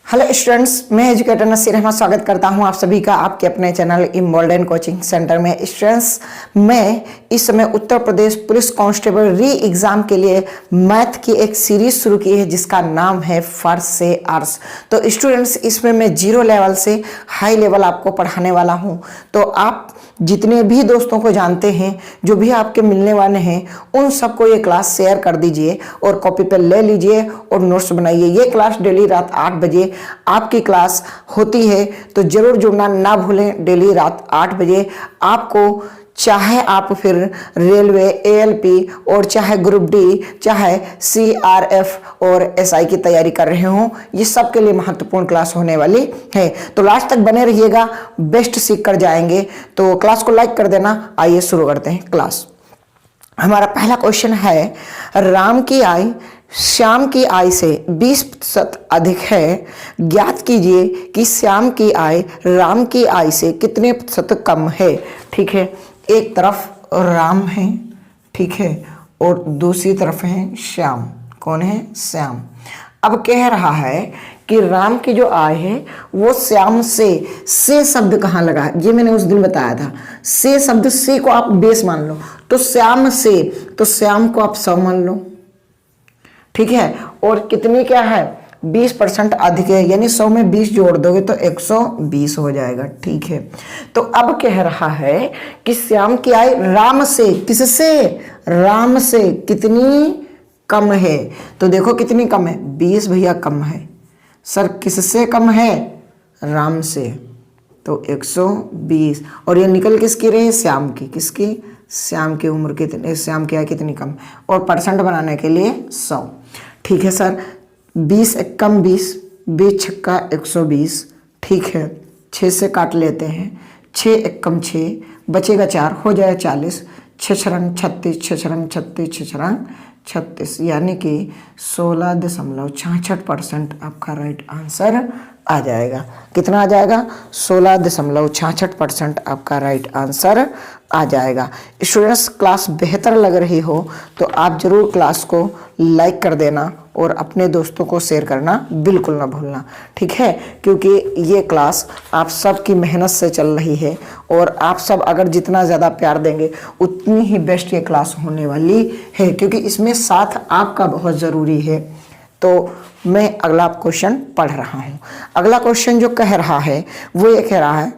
Hello students, मैं educator Naseer Ahmad स्वागत करता हूं आप सभी का आपके अपने चैनल इमोल्डन कोचिंग सेंटर में। स्टूडेंट्स, मैं इस समय उत्तर प्रदेश पुलिस कांस्टेबल री एग्ज़ाम के लिए मैथ की एक सीरीज शुरू की है जिसका नाम है फर्स्ट से आर्ट्स। तो स्टूडेंट्स, इसमें मैं जीरो लेवल से हाई लेवल आपको पढ़ाने वाला हूँ। तो आप जितने भी दोस्तों को जानते हैं, जो भी आपके मिलने वाले हैं, उन सबको ये क्लास शेयर कर दीजिए और कॉपी पे ले लीजिए और नोट्स बनाइए। ये क्लास डेली रात 8 बजे आपकी क्लास होती है, तो जरूर जुड़ना ना भूलें। डेली रात 8 बजे आपको, चाहे आप फिर रेलवे, एएलपी और चाहे ग्रुप डी, चाहे सीआरएफ और एसआई की तैयारी कर रहे हो, ये सब के लिए महत्वपूर्ण क्लास होने वाली है। तो लास्ट तक बने रहिएगा, बेस्ट सीख कर जाएंगे। तो क्लास को लाइक कर देना। आइए शुरू करते हैं क्लास। हमारा पहला क्वेश्चन है, राम की आय श्याम की आय से 20% अधिक है। ज्ञात कीजिए कि श्याम की आय राम की आय से कितने प्रतिशत कम है। ठीक है, एक तरफ राम है, ठीक है, और दूसरी तरफ है श्याम। कौन है? श्याम। अब कह रहा है कि राम की जो आय है वो श्याम से शब्द कहाँ लगा है, ये मैंने उस दिन बताया था। से शब्द, से को आप बेस मान लो, तो श्याम से, तो श्याम को आप 100 मान लो, ठीक है। और कितनी क्या है? 20% अधिक है, यानी 100 में 20 जोड़ दोगे तो 120 हो जाएगा। ठीक है, तो अब कह रहा है कि श्याम की आय राम से, किससे? राम से कितनी कम है। तो देखो कितनी कम है, 20 भैया कम है। सर किससे कम है? राम से, तो 120। और ये निकल किसकी रही? श्याम की। किसकी? श्याम की उम्र कितनी, श्याम की आय कितनी कम, और परसेंट बनाने के लिए 100। ठीक है सर, 20 एकम 20, 20 छक्का 120। ठीक है, 6 से काट लेते हैं, 6 एकम 6, बचेगा 4, हो जाए 40, 6 छरंग 36, 6 छरंग 36, 6 छरंग 36, यानी कि 16.66% आपका राइट आंसर आ जाएगा। कितना आ जाएगा? 16.66% आपका राइट आंसर आ जाएगा। स्टूडेंट्स, क्लास बेहतर लग रही हो तो आप जरूर क्लास को लाइक कर देना और अपने दोस्तों को शेयर करना बिल्कुल ना भूलना, ठीक है, क्योंकि ये क्लास आप सब की मेहनत से चल रही है और आप सब अगर जितना ज़्यादा प्यार देंगे उतनी ही बेस्ट ये क्लास होने वाली है, क्योंकि इसमें साथ आपका बहुत ज़रूरी है। तो मैं अगला क्वेश्चन पढ़ रहा हूँ। अगला क्वेश्चन जो कह रहा है वो ये कह रहा है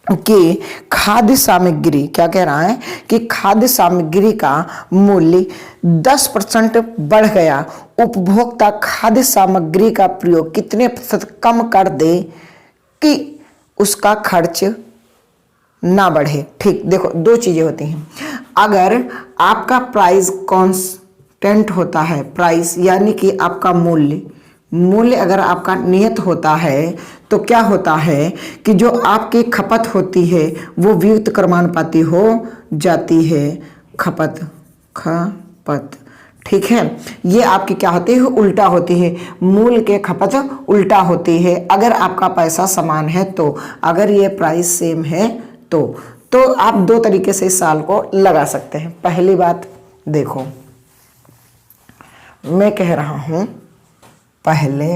कि खाद्य सामग्री, क्या कह रहा है कि खाद्य सामग्री का मूल्य 10% बढ़ गया। उपभोक्ता खाद्य सामग्री का प्रयोग कितने प्रतिशत कम कर दे कि उसका खर्च ना बढ़े। ठीक, देखो दो चीजें होती हैं। अगर आपका प्राइस कांस्टेंट होता है, प्राइस यानी कि आपका मूल्य अगर आपका नियत होता है, तो क्या होता है कि जो आपकी खपत होती है वो व्युत्त क्रमानुपाती हो जाती है। खपत, ठीक है, ये आपकी क्या होती है? उल्टा होती है। मूल्य के खपत उल्टा होती है अगर आपका पैसा समान है तो। अगर ये प्राइस सेम है तो आप दो तरीके से इस साल को लगा सकते हैं। पहली बात देखो, मैं कह रहा हूं पहले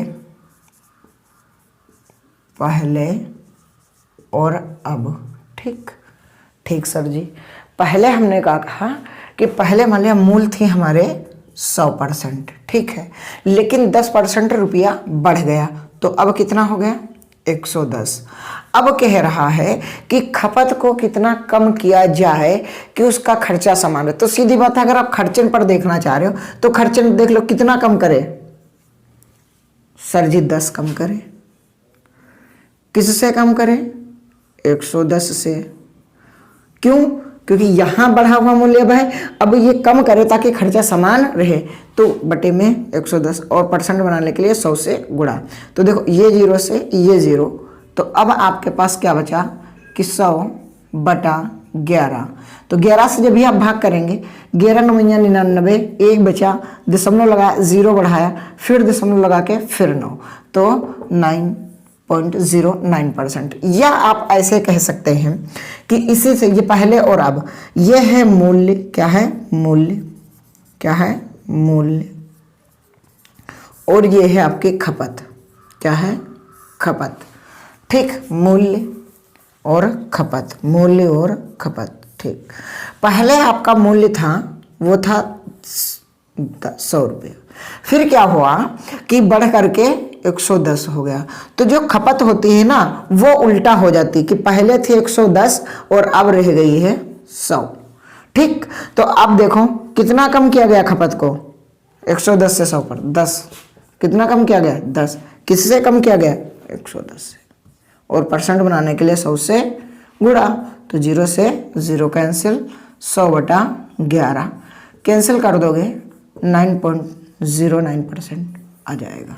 और अब। ठीक सर जी, पहले हमने कहा कि पहले मान लिया मूल थी हमारे 100%, ठीक है, लेकिन 10% रुपया बढ़ गया, तो अब कितना हो गया? 110। अब कह रहा है कि खपत को कितना कम किया जाए कि उसका खर्चा समान है। तो सीधी बात है, अगर आप खर्चन पर देखना चाह रहे हो तो खर्चन देख लो कितना कम करे। सर जी 10 कम करे। किससे कम करें? 110 से। क्यों? क्योंकि यहां बढ़ा हुआ मूल्य है, अब ये कम करे ताकि खर्चा समान रहे, तो बटे में 110 और परसेंट बनाने के लिए 100 से गुणा। तो देखो ये 0 से ये 0, तो अब आपके पास क्या बचा कि 100/11। तो 11 से जब भी आप भाग करेंगे, 11 9 99, 1 बचा, दशमलव लगाया, 0 बढ़ाया, फिर दशमलव लगा के फिर 9, तो 9.09%। या आप ऐसे कह सकते हैं कि इसी से, ये पहले और अब, ये है मूल्य। क्या है? मूल्य। क्या है? मूल्य। और ये है आपकी खपत। क्या है, खपत। ठीक, मूल्य और खपत, मूल्य और खपत। ठीक, पहले आपका मूल्य था वो था 100 रुपये, फिर क्या हुआ कि बढ़ करके 110 हो गया। तो जो खपत होती है ना वो उल्टा हो जाती है कि पहले थी 110 और अब रह गई है 100। ठीक, तो अब देखो कितना कम किया गया खपत को, 110 से 100 पर 10, कितना कम किया गया, 10। किससे कम किया गया, 110 से। और परसेंट बनाने के लिए 100 से गुणा, तो 0 से 0 कैंसिल, 100/11 कैंसिल कर दोगे 9.09% आ जाएगा।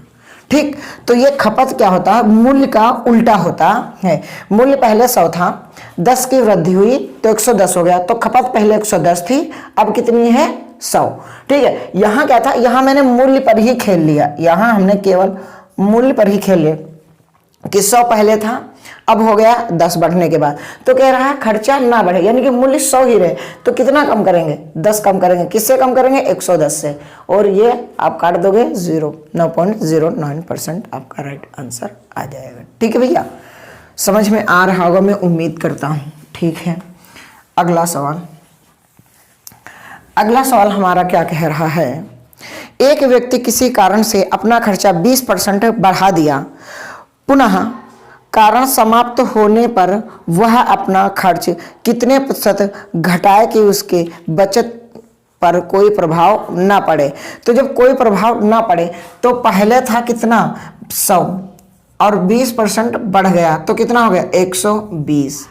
ठीक, तो ये खपत क्या होता है, मूल्य का उल्टा होता है। मूल्य पहले 100 था, 10 की वृद्धि हुई तो 110 हो गया, तो खपत पहले 110 थी, अब कितनी है, 100। ठीक है, यहाँ क्या था, यहाँ मैंने मूल्य पर ही खेल लिया, यहाँ हमने केवल मूल्य पर ही खेल लिया कि 100 पहले था, अब हो गया 10 बढ़ने के बाद। तो कह रहा है खर्चा ना बढ़े, यानी कि मूल्य 100 ही रहे, तो कितना कम करेंगे, 10 कम करेंगे। किससे कम करेंगे, 110 से, और ये आप काट दोगे 9.09% आपका राइट आंसर आ जाएगा। ठीक है भैया, समझ में आ रहा होगा मैं उम्मीद करता हूँ। ठीक है, अगला सवाल। अगला सवाल हमारा क्या कह रहा है, एक व्यक्ति किसी कारण से अपना खर्चा 20% बढ़ा दिया, पुनः कारण समाप्त होने पर वह अपना खर्च कितने प्रतिशत घटाए कि उसके बचत पर कोई प्रभाव ना पड़े। तो जब कोई प्रभाव ना पड़े तो पहले था कितना, 100 और 20% बढ़ गया तो कितना हो गया, 120।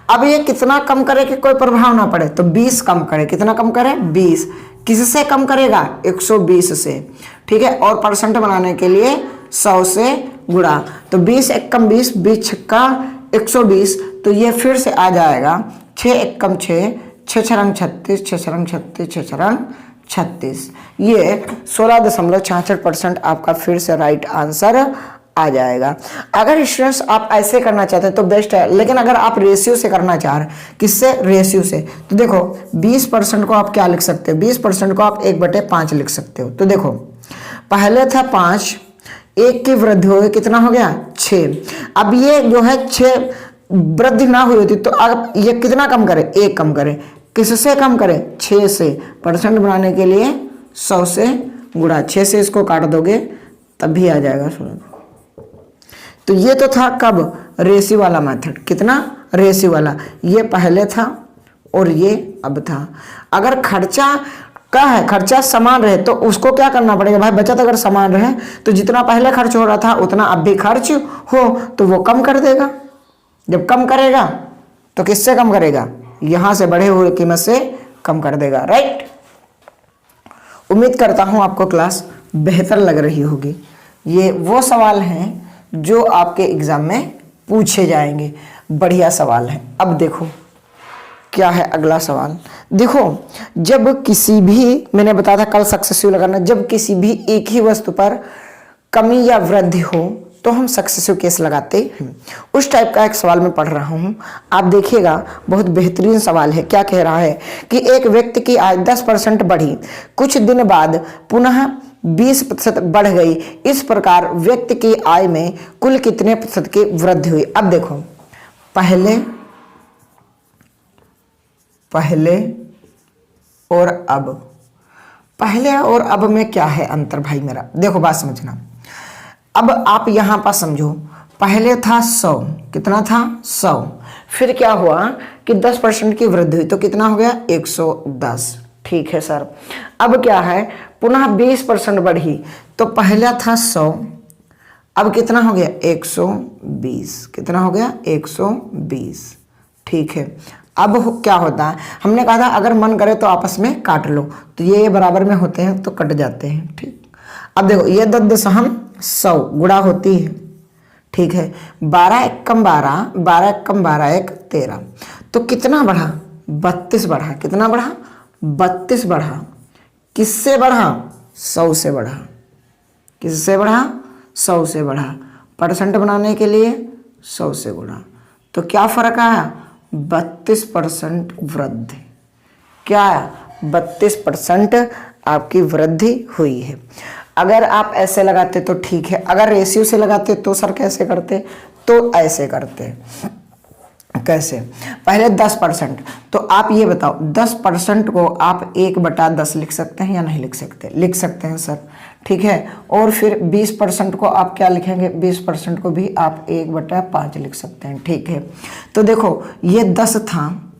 अब ये कितना कम करे कि कोई प्रभाव ना पड़े, तो 20 कम करे। कितना कम करे, 20। किससे कम करेगा, 120 से। ठीक है, और परसेंट बनाने के लिए 100 से गुणा, तो 20 एकम 20, 20 छक्का 120, तो ये फिर से आ जाएगा 6 एकम 6, 6 छरंग 36, 6 छरंग 36, 6 छरंग 36। ये 16.66% आपका फिर से राइट आंसर आ जाएगा। अगर स्टूडेंट्स आप ऐसे करना चाहते हैं तो बेस्ट है, लेकिन अगर आप रेशियो से करना चाह रहे हैं, किससे, रेशियो से, तो देखो 20% को आप क्या लिख सकते हो, 20% को आप 1/5 लिख सकते हो। तो देखो पहले था 5, 1 की वृद्धि हो गई, कितना हो गया, 6। अब ये जो है 6 वृद्धि ना हुई होती तो अब ये कितना कम करे, 1 कम करे। किससे कम करे, 6 से। परसेंट बनाने के लिए 100 से गुणा, 6 से इसको काट दोगे तब भी आ जाएगा 16। तो ये तो था कब, रेशियो वाला मेथड। कितना, रेशियो वाला, ये पहले था और ये अब था। अगर खर्चा क्या है, खर्चा समान रहे तो उसको क्या करना पड़ेगा भाई, बचत अगर समान रहे तो जितना पहले खर्च हो रहा था उतना अब भी खर्च हो तो वो कम कर देगा। जब कम करेगा तो किससे कम करेगा, यहां से बढ़े हुए कीमत से कम कर देगा। राइट, उम्मीद करता हूं आपको क्लास बेहतर लग रही होगी। ये वो सवाल हैं जो आपके एग्जाम में पूछे जाएंगे, बढ़िया सवाल है। अब देखो क्या है अगला सवाल। देखो जब किसी भी, मैंने बताया था कल सक्सेसिव लगाना, जब किसी भी एक ही वस्तु पर कमी या वृद्धि हो तो हम सक्सेसिव केस लगाते हैं। उस टाइप का एक सवाल मैं पढ़ रहा हूँ, आप देखिएगा, बहुत बेहतरीन सवाल है। क्या कह रहा है कि एक व्यक्ति की आय 10% बढ़ी, कुछ दिन बाद पुनः 20% बढ़ गई, इस प्रकार व्यक्ति की आय में कुल कितने प्रतिशत की वृद्धि हुई। अब देखो पहले और अब, पहले और अब में क्या है अंतर भाई मेरा, देखो बात समझना। अब आप यहां पर समझो, पहले था 100, कितना था 100, फिर क्या हुआ कि 10% की वृद्धि हुई तो कितना हो गया 110। ठीक है सर, अब क्या है पुनः 20% बढ़ी, तो पहला था 100, अब कितना हो गया 120, कितना हो गया 120। ठीक है, अब क्या होता है, हमने कहा था अगर मन करे तो आपस में काट लो, तो ये बराबर में होते हैं तो कट जाते हैं। ठीक, अब देखो ये 10 गुणा होती है। ठीक है, 12 एकम 12, 12 एकम 12 एक 13, तो कितना बढ़ा 32 बढ़ा, कितना बढ़ा 32 बढ़ा। किससे बढ़ा, 100 से बढ़ा। किससे बढ़ा, 100 से बढ़ा। परसेंट बनाने के लिए 100 से गुणा, तो क्या फर्क आया 32% वृद्धि। क्या 32% आपकी वृद्धि हुई है। अगर आप ऐसे लगाते तो ठीक है, अगर रेशियो से लगाते तो सर कैसे करते, तो ऐसे करते। कैसे, पहले 10%, तो आप ये बताओ 10% को आप 1/10 लिख सकते हैं या नहीं लिख सकते? लिख सकते हैं सर, ठीक है। और फिर 20% को आप क्या लिखेंगे? 20% को भी आप 1/5 लिख सकते हैं, ठीक है। तो देखो ये 10 था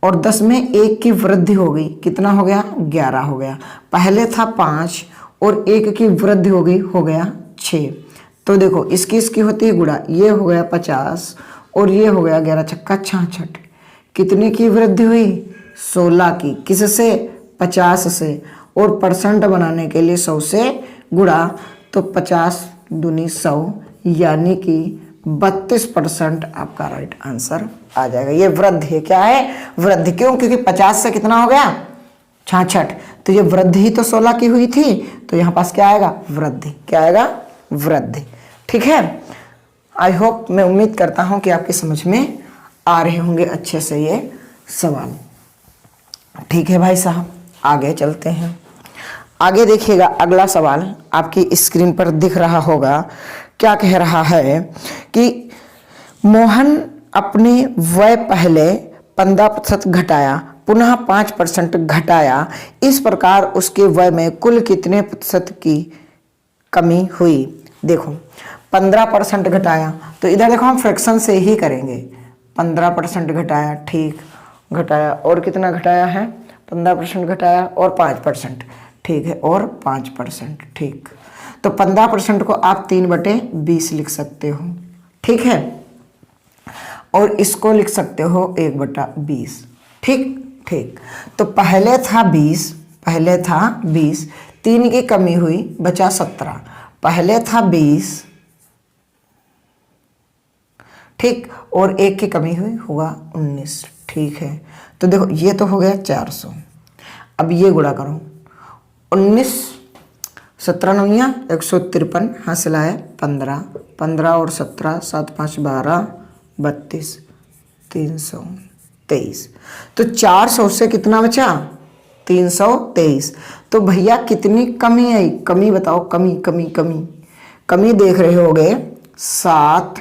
और 10 में 1 की वृद्धि हो गई, कितना हो गया? 11 हो गया। पहले था 5 और 1 की वृद्धि हो गई, हो गया 6। तो देखो इसकी होती है गुणा, ये हो गया 50 और ये हो गया 11 छक्का 66। कितने की वृद्धि हुई? 16 की। किससे? 50 से। और परसेंट बनाने के लिए 100 से गुणा, तो 50 दूनी 100 यानी कि 32% आपका राइट आंसर आ जाएगा। ये वृद्धि है, क्या है? वृद्धि। क्यों? क्योंकि 50 से कितना हो गया? 66। तो ये वृद्धि ही तो 16 की हुई थी, तो यहाँ पास क्या आएगा? वृद्धि। क्या आएगा? वृद्धि। ठीक है। आई होप, मैं उम्मीद करता हूं कि आपकी समझ में आ रहे होंगे अच्छे से ये सवाल। ठीक है भाई साहब, आगे चलते हैं। आगे देखिएगा, अगला सवाल आपकी स्क्रीन पर दिख रहा होगा। क्या कह रहा है कि मोहन अपने व्यय पहले 15% घटाया, पुनः 5% घटाया, इस प्रकार उसके व्यय में कुल कितने प्रतिशत की कमी हुई? देखो 15% घटाया, तो इधर देखो हम फ्रैक्शन से ही करेंगे। 15% घटाया, ठीक, घटाया, और कितना घटाया है? 15% घटाया और 5%, ठीक है, और 5%, ठीक। तो 15% को आप 3/20 लिख सकते हो, ठीक है, और इसको लिख सकते हो 1/20, ठीक ठीक। तो पहले था 20, 3 की कमी हुई, बचा 17। पहले था 20, ठीक, और 1 की कमी हुई, हुआ 19, ठीक है। तो देखो ये तो हो गया 400। अब ये गुणा करो, 19 17 9 153, हासिल आए 15, 15 और 17 7 5 12 32, 323। तो 400 से कितना बचा? 323। तो भैया कितनी कमी आई? कमी बताओ, कमी कमी कमी कमी देख रहे होगे 7,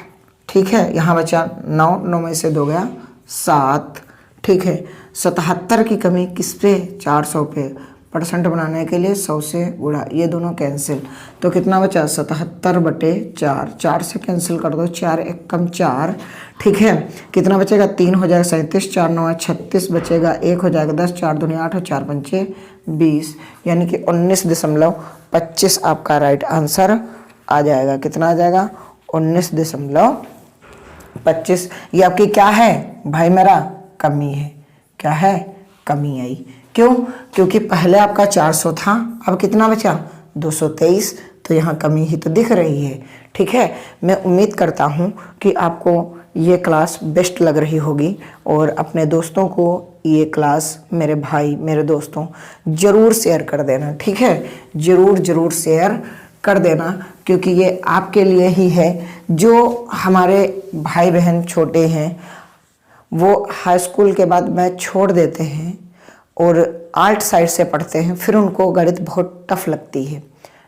ठीक है। यहाँ बचा 9, 9 में से 2 गया 7, ठीक है। 77 की कमी किस पे? 400 पे। परसेंट बनाने के लिए 100 से गुणा, ये दोनों कैंसिल, तो कितना बचा? 77/4, 4 से कैंसिल कर दो, 4 1 कम 4, ठीक है। कितना बचेगा? 3 हो जाएगा 37, 4 9 36 बचेगा, 1 हो जाएगा 10, 4 दूनी 8 और 4 पंचे 20, यानी कि 19.25 आपका राइट आंसर आ जाएगा। कितना आ जाएगा? 19.25। ये आपकी क्या है भाई? मेरा कमी है। क्या है? कमी आई। क्यों? क्योंकि पहले आपका 400 था, अब कितना बचा? 223। तो यहाँ कमी ही तो दिख रही है, ठीक है। मैं उम्मीद करता हूँ कि आपको ये क्लास बेस्ट लग रही होगी और अपने दोस्तों को ये क्लास, मेरे भाई मेरे दोस्तों, ज़रूर शेयर कर देना, ठीक है। ज़रूर शेयर कर देना, क्योंकि ये आपके लिए ही है। जो हमारे भाई बहन छोटे हैं वो हाई स्कूल के बाद मैथ छोड़ देते हैं और आर्ट साइड से पढ़ते हैं, फिर उनको गणित बहुत टफ लगती है,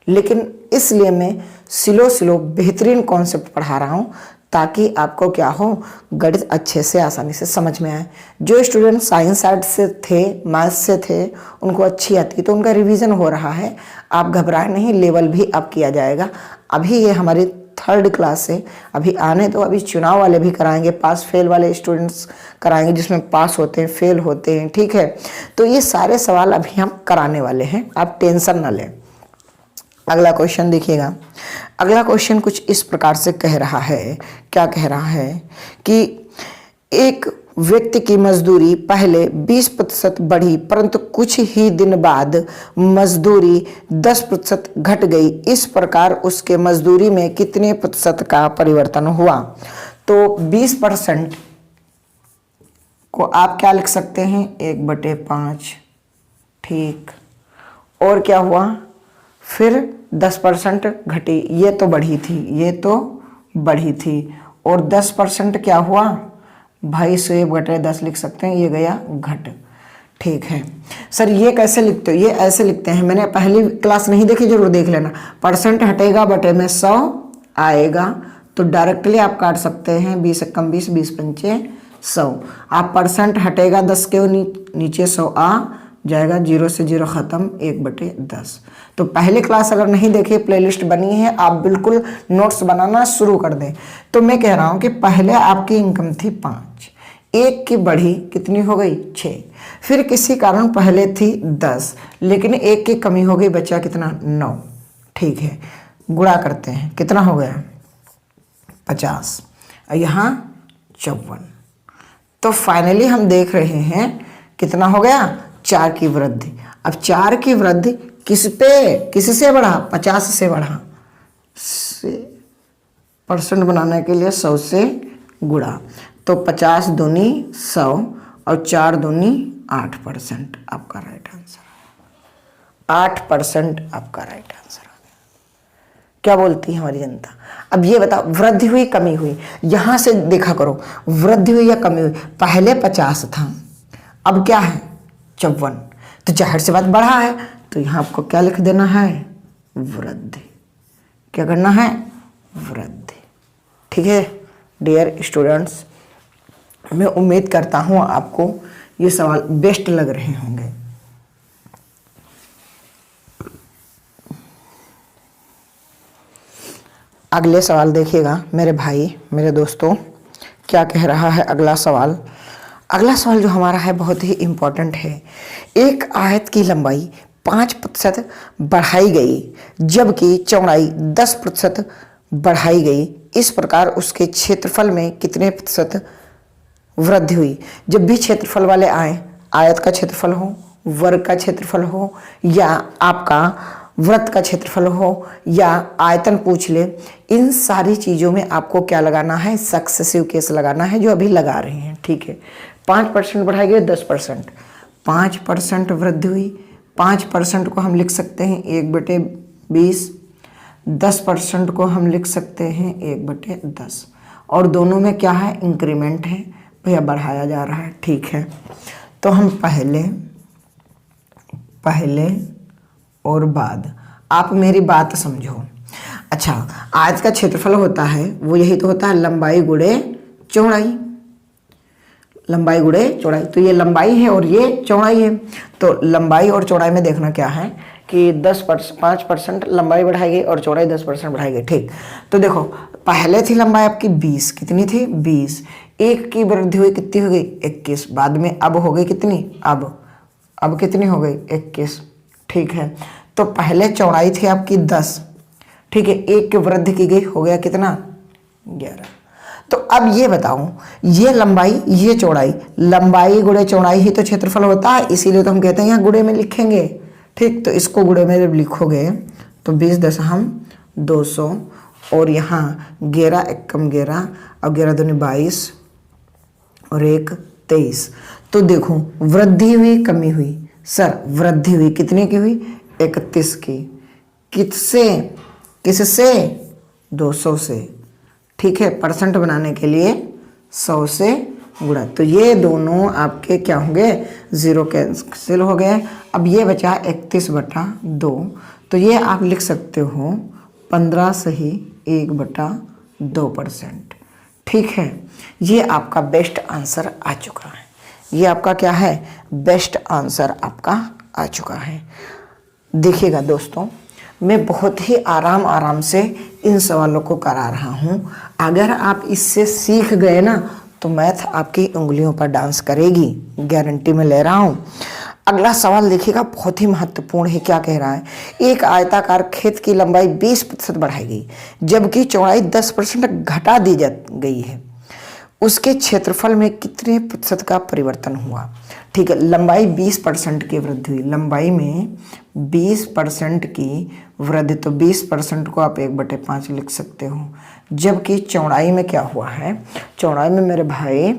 लेकिन इसलिए मैं स्लो बेहतरीन कॉन्सेप्ट पढ़ा रहा हूँ ताकि आपको क्या हो, गणित अच्छे से आसानी से समझ में आए। जो स्टूडेंट साइंस साइड से थे, मैथ्स से थे, उनको अच्छी आती तो उनका रिवीजन हो रहा है। आप घबराए नहीं, लेवल भी अप किया जाएगा। अभी ये हमारी 3rd क्लास है, अभी आने तो अभी चुनाव वाले भी कराएंगे, पास फेल वाले स्टूडेंट्स कराएंगे, जिसमें पास होते हैं फेल होते हैं, ठीक है। तो ये सारे सवाल अभी हम कराने वाले हैं, आप टेंशन ना लें। अगला क्वेश्चन देखिएगा। अगला क्वेश्चन कुछ इस प्रकार से कह रहा है। क्या कह रहा है कि एक व्यक्ति की मजदूरी पहले 20% बढ़ी, परंतु कुछ ही दिन बाद मजदूरी 10% घट गई। इस प्रकार उसके मजदूरी में कितने प्रतिशत का परिवर्तन हुआ? तो 20% को आप क्या लिख सकते हैं? 1/5, ठीक। और क्या हुआ? फिर 10% घटी, ये तो बढ़ी थी, ये तो बढ़ी थी, और 10% क्या हुआ भाई? 100/10 लिख सकते हैं, ये गया घट, ठीक है सर, ये कैसे लिखते हो? ये ऐसे लिखते हैं, मैंने पहली क्लास नहीं देखी, जरूर देख लेना। परसेंट हटेगा बटे में 100 आएगा, तो डायरेक्टली आप काट सकते हैं 20 एकम 20, 20 पंचे 100। आप परसेंट हटेगा 10 के नीचे 100 आ जाएगा, 0 से 0 खत्म, 1/10। तो पहले क्लास अगर नहीं देखी, प्लेलिस्ट बनी है, आप बिल्कुल नोट्स बनाना शुरू कर दें। तो मैं कह रहा हूं कि पहले आपकी इनकम थी 5, 1 की बढ़ी, कितनी हो गई 6, फिर किसी कारण पहले थी 10, लेकिन 1 की कमी हो गई, बचा कितना 9। ठीक है, गुणा करते हैं, कितना हो गया 50, यहाँ 54। तो फाइनली हम देख रहे हैं कितना हो गया 4 की वृद्धि। अब 4 की वृद्धि किससे बढ़ा? 50 से बढ़ा। परसेंट बनाने के लिए 100 से गुणा, तो 50 दूनी 100 और 4 दूनी 8%। आपका राइट आंसर 8% आपका राइट आंसर आ गया। क्या बोलती है हमारी जनता? अब ये बताओ, वृद्धि हुई कमी हुई, यहां से देखा करो, वृद्धि हुई या कमी हुई? पहले 50 था, अब क्या है 54, तो जाहिर सी बात बढ़ा है, तो यहां आपको क्या लिख देना है? वृद्धि। क्या करना है? वृद्धि। ठीक है डियर स्टूडेंट्स, मैं उम्मीद करता हूं आपको ये सवाल बेस्ट लग रहे होंगे। अगले सवाल देखिएगा मेरे भाई, मेरे दोस्तों, क्या कह रहा है अगला सवाल। अगला सवाल जो हमारा है बहुत ही इम्पोर्टेंट है। एक आयत की लंबाई 5% बढ़ाई गई, जबकि चौड़ाई 10% बढ़ाई गई, इस प्रकार उसके क्षेत्रफल में कितने प्रतिशत वृद्धि हुई? जब भी क्षेत्रफल वाले आए, आयत का क्षेत्रफल हो, वर्ग का क्षेत्रफल हो, या आपका वृत्त का क्षेत्रफल हो, या आयतन पूछ ले, इन सारी चीज़ों में आपको क्या लगाना है? सक्सेसिव केस लगाना है, जो अभी लगा रहे हैं। ठीक है, 5% बढ़ाई गई 10%, 5% वृद्धि हुई। 5% को हम लिख सकते हैं 1/20, 10% को हम लिख सकते हैं 1/10, और दोनों में क्या है? इंक्रीमेंट है भैया, बढ़ाया जा रहा है। ठीक है, तो हम पहले और बाद, आप मेरी बात समझो। अच्छा, आयत का क्षेत्रफल होता है वो यही तो होता है, लंबाई गुणे चौड़ाई, लंबाई गुणे चौड़ाई। तो ये लंबाई है और ये चौड़ाई है, तो लंबाई और चौड़ाई में देखना क्या है कि 5% लंबाई बढ़ाई गई और चौड़ाई 10% बढ़ाई गई। ठीक, तो देखो पहले थी लंबाई आपकी 20, कितनी थी 20, 1 की वृद्धि हुई, कितनी हो गई 21, बाद में अब हो गई कितनी, अब कितनी हो गई 21। ठीक है, तो पहले चौड़ाई थी आपकी 10, ठीक है, 1 की वृद्धि की गई, हो गया कितना 11। तो अब ये बताऊं, ये लंबाई ये चौड़ाई, लंबाई गुणे चौड़ाई ही तो क्षेत्रफल होता है, इसीलिए तो हम कहते हैं यहाँ गुणे में लिखेंगे। ठीक, तो इसको गुणे में जब लिखोगे तो 20 दशम 200, और यहाँ 11 एकम 11 और 11 दूनी 22 और 1 23। तो देखो वृद्धि हुई कमी हुई? सर वृद्धि हुई, कितने की हुई 31 की, किससे 200 से। ठीक है, परसेंट बनाने के लिए 100 से गुणा, तो ये दोनों आपके क्या होंगे 0 कैंसिल हो गए। अब ये बचा 31/2, तो ये आप लिख सकते हो 15 सही 1/2%। ठीक है, ये आपका बेस्ट आंसर आ चुका है, ये आपका क्या है बेस्ट आंसर आपका आ चुका है। देखिएगा दोस्तों, मैं बहुत ही आराम से इन सवालों को करा रहा हूँ, अगर आप इससे सीख गए ना तो मैथ आपकी उंगलियों पर डांस करेगी, गारंटी में ले रहा हूँ। अगला सवाल देखिएगा, बहुत ही महत्वपूर्ण है। क्या कह रहा है? एक आयताकार खेत की लंबाई 20% बढ़ाई गई, जबकि चौड़ाई 10% घटा दी गई है, उसके क्षेत्रफल में कितने प्रतिशत का परिवर्तन हुआ? ठीक है, लंबाई 20% की वृद्धि हुई, लंबाई में 20% की वृद्धि, तो 20% को आप 1/5 लिख सकते हो, जबकि चौड़ाई में क्या हुआ है? चौड़ाई में मेरे भाई,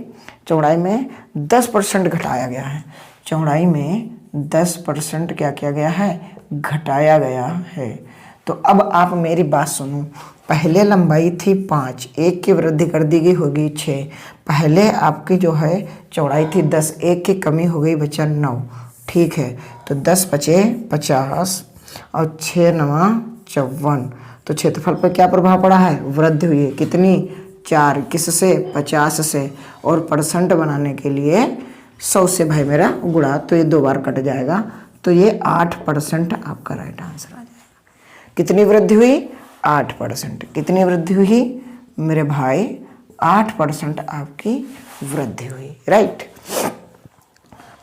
चौड़ाई में 10% घटाया गया है, चौड़ाई में 10% क्या किया गया है? घटाया गया है। तो अब आप मेरी बात सुनो, पहले लंबाई थी 5, 1 की वृद्धि कर दी गई होगी 6। पहले आपकी जो है चौड़ाई थी 10, 1 की कमी हो गई बचा 9। ठीक है, तो 10 बचे 50 और 6 नवा 54। तो क्षेत्रफल पर क्या प्रभाव पड़ा है? वृद्धि हुई है। कितनी? 4। किससे? 50 से। और परसेंट बनाने के लिए 100 से भाई मेरा गुणा, तो ये 2 बार कट जाएगा, तो ये 8% आपका राइट आंसर आ जाएगा। कितनी वृद्धि हुई? 8%। कितनी वृद्धि हुई मेरे भाई? 8% आपकी वृद्धि हुई, राइट।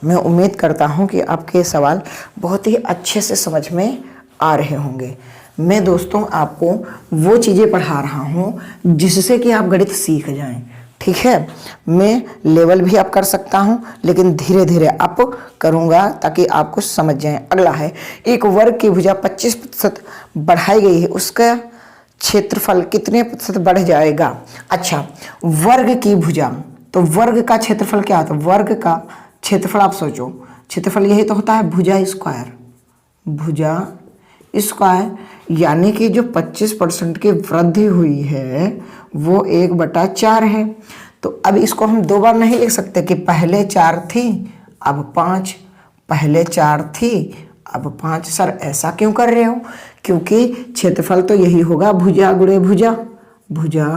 मैं उम्मीद करता हूँ कि आपके ये सवाल बहुत ही अच्छे से समझ में आ रहे होंगे। मैं दोस्तों आपको वो चीज़ें पढ़ा रहा हूँ जिससे कि आप गणित सीख जाएं। ठीक है, मैं लेवल भी आप कर सकता हूँ, लेकिन धीरे धीरे अप करूँगा ताकि आपको समझ जाए। अगला है, एक वर्ग की भुजा 25% बढ़ाई गई है, उसका क्षेत्रफल कितने प्रतिशत बढ़ जाएगा? अच्छा, वर्ग की भुजा, तो वर्ग का क्षेत्रफल क्या होता है? वर्ग का क्षेत्रफल आप सोचो, क्षेत्रफल यही तो होता है भुजा स्क्वायर। भुजा स्क्वायर, यानी कि जो 25% की वृद्धि हुई है वो 1/4 है। तो अब इसको हम 2 बार नहीं लिख सकते कि पहले 4 थी अब 5, पहले 4 थी अब 5। सर ऐसा क्यों कर रहे हो? क्योंकि क्षेत्रफल तो यही होगा, भुजा गुणे भुजा, भुजा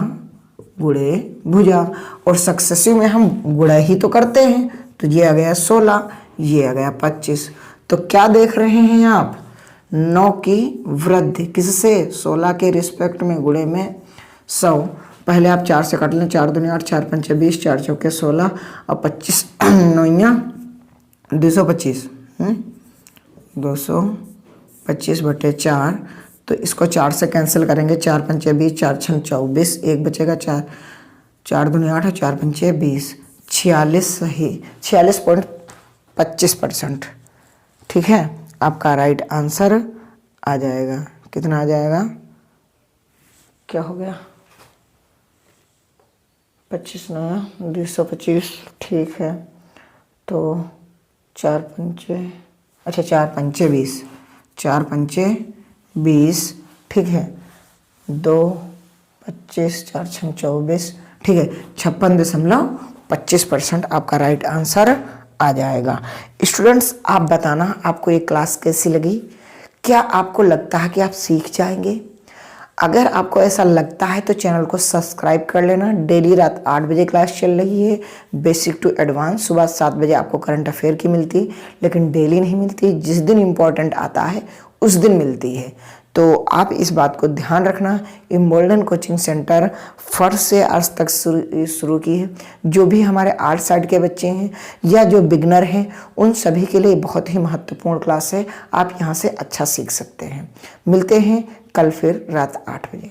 गुणे भुजा, और सक्सेसिव में हम गुणा ही तो करते हैं। तो ये आ गया 16, ये आ गया 25। तो क्या देख रहे हैं आप? 9 की वृद्धि किससे? 16 के रिस्पेक्ट में, गुणे में 100। पहले आप 4 से काट लें, 4 दूनी 8, 4 पंचे 20, 4 चौके 16 और 25 9 225, 225/4। तो इसको 4 से कैंसिल करेंगे, 4 पंचे 20, 4 छन 24, 1 बचेगा 4, 4 दूनी 8 और 4 पंचे 20, 46 सही, 46.25%। ठीक है, आपका राइट आंसर आ जाएगा। कितना आ जाएगा? क्या हो गया? 25 नया 225। ठीक है, तो 4 पंचे, अच्छा 4 पंचे 20, 4 पंचे 20। ठीक है, 2 25, 4 छन 24। ठीक है, 56.25% आपका राइट आंसर आ जाएगा। स्टूडेंट्स, आप बताना आपको ये क्लास कैसी लगी? क्या आपको लगता है कि आप सीख जाएंगे? अगर आपको ऐसा लगता है तो चैनल को सब्सक्राइब कर लेना। डेली रात 8 बजे क्लास चल रही है, बेसिक टू एडवांस। सुबह 7 बजे आपको करंट अफेयर की मिलती, लेकिन डेली नहीं मिलती। जिस दिन इम्पोर्टेंट आता है उस दिन मिलती है। तो आप इस बात को ध्यान रखना। इम्बोल्डन कोचिंग सेंटर फर्स्ट से अर्थ तक शुरू की है। जो भी हमारे आर्ट साइड के बच्चे हैं या जो बिगनर हैं, उन सभी के लिए बहुत ही महत्वपूर्ण क्लास है। आप यहाँ से अच्छा सीख सकते हैं। मिलते हैं कल फिर रात 8 बजे।